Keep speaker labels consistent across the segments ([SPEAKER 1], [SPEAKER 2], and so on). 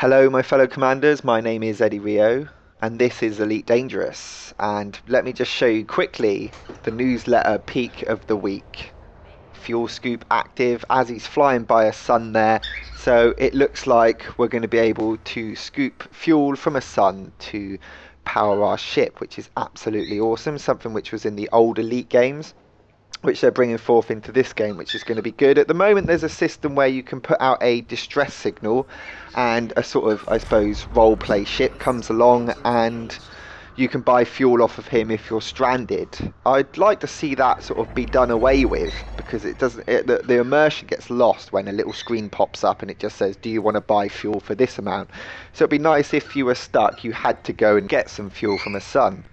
[SPEAKER 1] Hello, my fellow commanders. My name is Eddie Rio, and this is Elite Dangerous. And let me just show you quickly the newsletter peak of the week. Fuel scoop active as he's flying by a sun there. So it looks like we're going to be able to scoop fuel from a sun to power our ship, which is absolutely awesome. Something which was in the old Elite games, which they're bringing forth into this game, which is going to be good. At the moment, there's a system where you can put out a distress signal, and a sort of, I suppose, role play ship comes along, and you can buy fuel off of him if you're stranded. I'd like to see that sort of be done away with, because it doesn't. The immersion gets lost when a little screen pops up and it just says, "Do you want to buy fuel for this amount?" So it'd be nice if you were stuck, you had to go and get some fuel from a sun.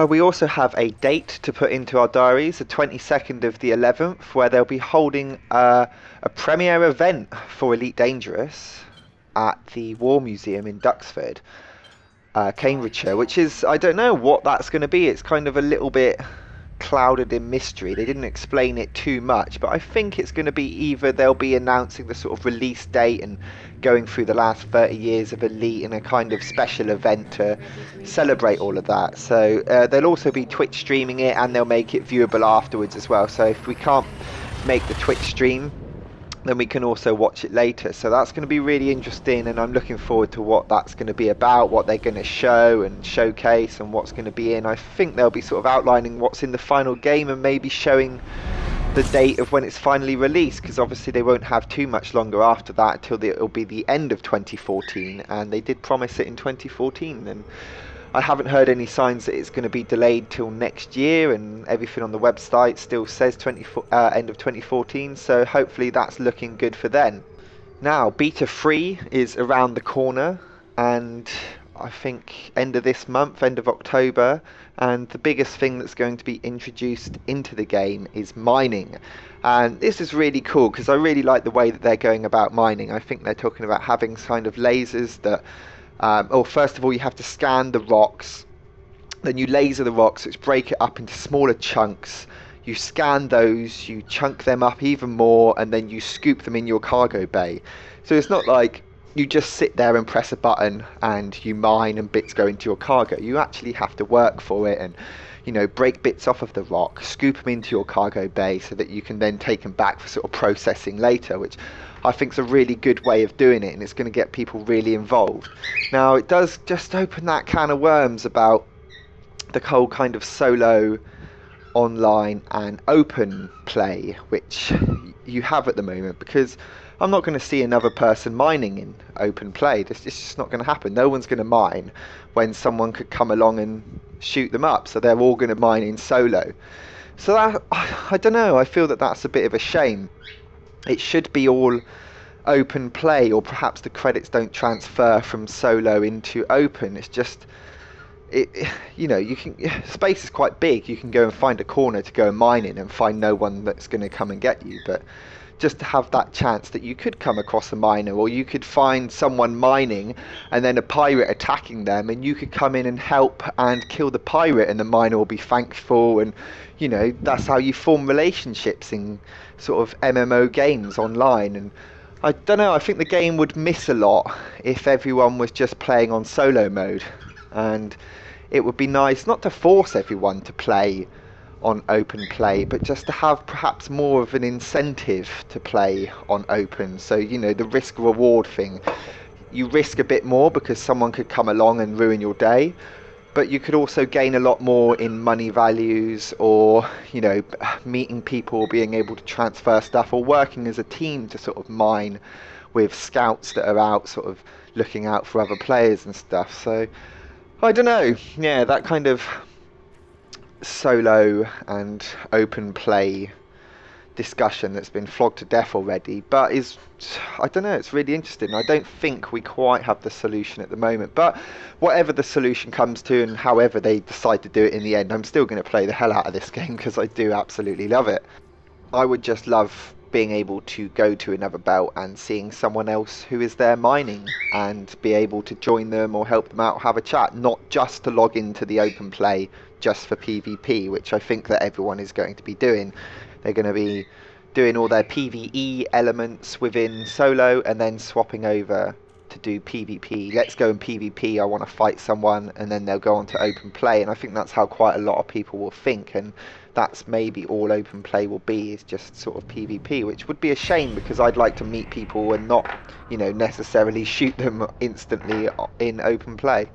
[SPEAKER 1] We also have a date to put into our diaries, the 22nd of the 11th, where they'll be holding a premiere event for Elite Dangerous at the War Museum in Duxford, Cambridgeshire, which is, I don't know what that's going to be. It's kind of a little bit clouded in mystery. They didn't explain it too much, but I think it's going to be either they'll be announcing the sort of release date and going through the last 30 years of Elite in a kind of special event to celebrate all of that. So they'll also be Twitch streaming it, and they'll make it viewable afterwards as well. So if we can't make the Twitch stream, then we can also watch it later. So that's going to be really interesting, and I'm looking forward to what that's going to be about, what they're going to show and showcase, and what's going to be in. I think they'll be sort of outlining what's in the final game, and maybe showing the date of when it's finally released, because obviously they won't have too much longer after that until it'll be the end of 2014, and they did promise it in 2014, and I haven't heard any signs that it's going to be delayed till next year, and everything on the website still says end of 2014, so hopefully that's looking good for then. Now, Beta 3 is around the corner, and I think end of this month, end of October, and the biggest thing that's going to be introduced into the game is mining. And this is really cool because I really like the way that they're going about mining. I think they're talking about having kind of lasers that first of all, you have to scan the rocks, then you laser the rocks, which break it up into smaller chunks. You scan those, you chunk them up even more, and then you scoop them in your cargo bay. So it's not like you just sit there and press a button and you mine and bits go into your cargo. You actually have to work for it and, break bits off of the rock, scoop them into your cargo bay so that you can then take them back for sort of processing later, which I think is a really good way of doing it, and it's going to get people really involved. Now, it does just open that can of worms about the whole kind of solo, online and open play which you have at the moment, because I'm not going to see another person mining in open play. It's just not going to happen. No one's going to mine when someone could come along and shoot them up, so they're all going to mine in solo. So that, I don't know, I feel that that's a bit of a shame. It should be all open play, or perhaps the credits don't transfer from solo into open. It's just you can, space is quite big. You can go and find a corner to go and mine in and find no one that's going to come and get you, but just to have that chance that you could come across a miner, or you could find someone mining and then a pirate attacking them, and you could come in and help and kill the pirate, and the miner will be thankful, and that's how you form relationships in sort of MMO games online. And I don't know, I think the game would miss a lot if everyone was just playing on solo mode, and it would be nice not to force everyone to play on open play, but just to have perhaps more of an incentive to play on open. So the risk reward thing, you risk a bit more because someone could come along and ruin your day, but you could also gain a lot more in money values, or meeting people, being able to transfer stuff, or working as a team to sort of mine with scouts that are out sort of looking out for other players and stuff. So I don't know, yeah, that kind of solo and open play discussion that's been flogged to death already, but I don't know, it's really interesting. I don't think we quite have the solution at the moment, but whatever the solution comes to and however they decide to do it in the end, I'm still going to play the hell out of this game because I do absolutely love it. I would just love being able to go to another belt and seeing someone else who is there mining and be able to join them or help them out, have a chat, not just to log into the open play just for PvP, which I think that everyone is going to be doing. They're going to be doing all their PvE elements within solo and then swapping over to do PvP. Let's go in PvP, I want to fight someone, and then they'll go on to open play. And I think that's how quite a lot of people will think, and that's maybe all open play will be, is just sort of PvP, which would be a shame because I'd like to meet people and not, you know, necessarily shoot them instantly in open play.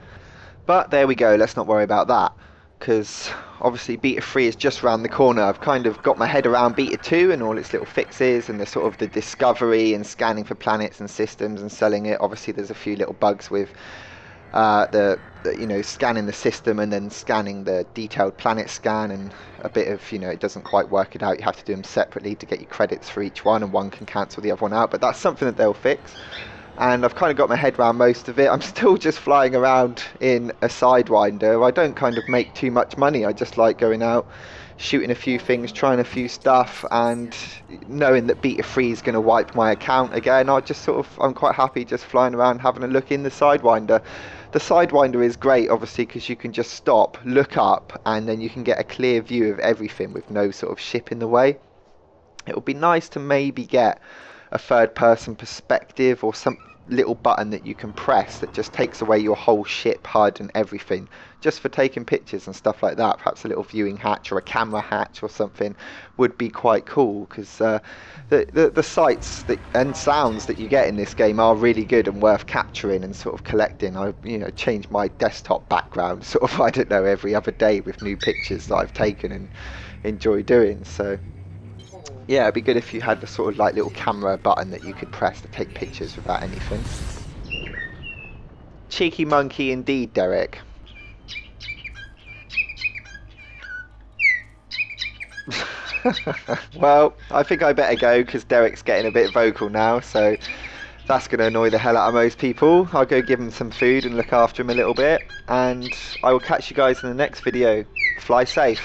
[SPEAKER 1] But there we go, let's not worry about that, because obviously Beta 3 is just around the corner. I've kind of got my head around Beta 2 and all its little fixes and the sort of the discovery and scanning for planets and systems and selling it. Obviously there's a few little bugs with the you know, scanning the system and then scanning the detailed planet scan, and a bit of, you know, it doesn't quite work it out. You have to do them separately to get your credits for each one, and one can cancel the other one out, but that's something that they'll fix. And I've kind of got my head around most of it. I'm still just flying around in a Sidewinder. I don't kind of make too much money. I just like going out, shooting a few things, trying a few stuff, and knowing that Beta 3 is going to wipe my account again, I'm quite happy just flying around having a look in the Sidewinder. The Sidewinder is great, obviously, because you can just stop, look up, and then you can get a clear view of everything with no sort of ship in the way. It would be nice to maybe get a third-person perspective, or some little button that you can press that just takes away your whole ship HUD and everything, just for taking pictures and stuff like that. Perhaps a little viewing hatch or a camera hatch or something would be quite cool, because the sights and sounds that you get in this game are really good and worth capturing and sort of collecting. I, you know, change my desktop background sort of, I don't know, every other day with new pictures that I've taken and enjoy doing. So yeah, it'd be good if you had the sort of like little camera button that you could press to take pictures without anything. Cheeky monkey indeed, Derek. Well, I think I better go because Derek's getting a bit vocal now, so that's going to annoy the hell out of most people. I'll go give him some food and look after him a little bit, and I will catch you guys in the next video. Fly safe.